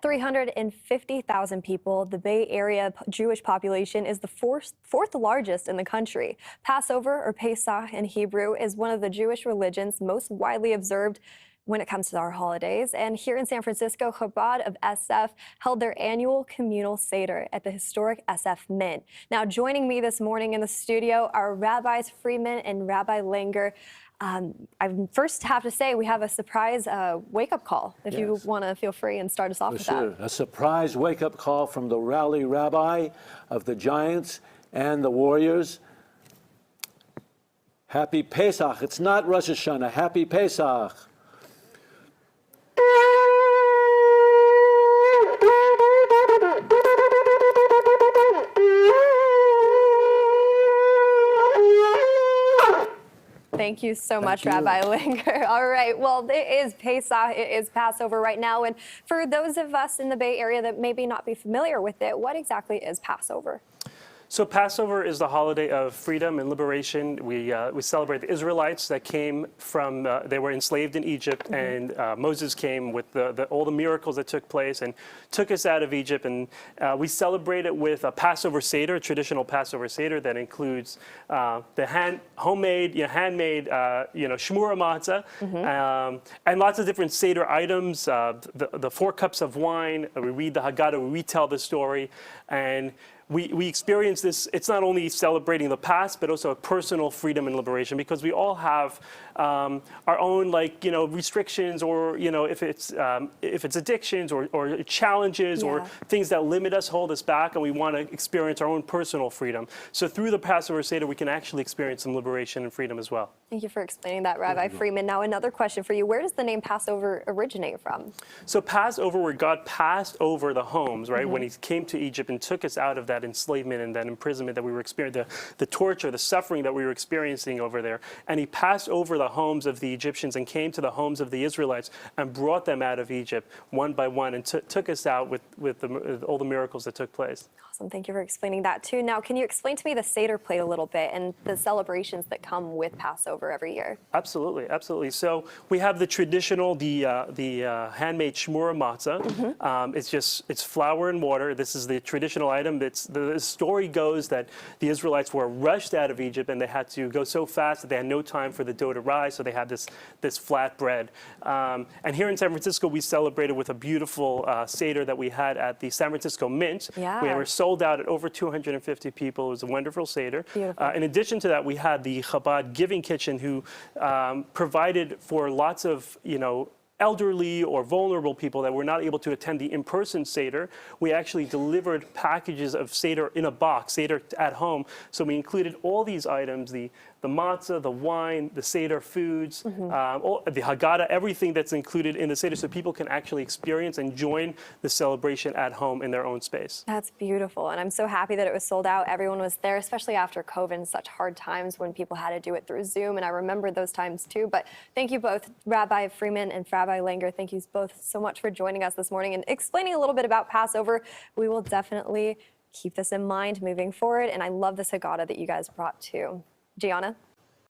350,000 people, the Bay Area Jewish population is the fourth largest in the country. Passover, or Pesach in Hebrew, is one of the Jewish religion's most widely observed when it comes to our holidays. And here in San Francisco, Chabad of SF held their annual communal Seder at the historic SF Mint. Now, joining me this morning in the studio are Rabbis Friedman and Rabbi Langer. I first have to say we have a surprise wake-up call. If you want to feel free and start us off with that. A surprise wake-up call from the rally rabbi of the Giants and the Warriors. Happy Pesach. It's not Rosh Hashanah. Happy Pesach. Thank you so much, Rabbi Langer. All right, well, it is Pesach, it is Passover right now, and for those of us in the Bay Area that maybe not be familiar with it, what exactly is Passover? So Passover is the holiday of freedom and liberation. We celebrate the Israelites that came from, they were enslaved in Egypt, and Moses came with all the miracles that took place and took us out of Egypt. And we celebrate it with a Passover Seder, a traditional Passover Seder that includes the handmade shmura matzah, and lots of different Seder items, the 4 cups of wine. We read the Haggadah, we retell the story, and we experience this. It's not only celebrating the past, but also a personal freedom and liberation, because we all have our own, restrictions, or if it's addictions or challenges or things that limit us, hold us back, and we want to experience our own personal freedom. So through the Passover Seder, we can actually experience some liberation and freedom as well. Thank you for explaining that, Rabbi Friedman. Now, another question for you: where does the name Passover originate from? So Passover, where God passed over the homes, right, when He came to Egypt and took us out of that enslavement and that imprisonment that we were experiencing, the torture, the suffering that we were experiencing over there. And He passed over the homes of the Egyptians and came to the homes of the Israelites and brought them out of Egypt one by one and took us out with all the miracles that took place. Awesome. Thank you for explaining that too. Now, can you explain to me the Seder plate a little bit and the celebrations that come with Passover every year? Absolutely, absolutely. So we have the traditional, the handmade shmura matzah. It's flour and water. This is the traditional item. The story goes that the Israelites were rushed out of Egypt and they had to go so fast that they had no time for the dough to rise, so they had this flat bread. And here in San Francisco, we celebrated with a beautiful Seder that we had at the San Francisco Mint. Yeah. We were sold out at over 250 people. It was a wonderful Seder. In addition to that, we had the Chabad Giving Kitchen, who provided for lots of, elderly or vulnerable people that were not able to attend the in-person Seder. We actually delivered packages of Seder in a box, Seder at home. So we included all these items, the matzah, the wine, the Seder foods, the Haggadah, everything that's included in the Seder, so people can actually experience and join the celebration at home in their own space. That's beautiful, and I'm so happy that it was sold out. Everyone was there, especially after COVID and such hard times when people had to do it through Zoom, and I remember those times too. But thank you both, Rabbi Friedman and Rabbi Langer. Thank you both so much for joining us this morning and explaining a little bit about Passover. We will definitely keep this in mind moving forward, and I love this Haggadah that you guys brought too. Gianna?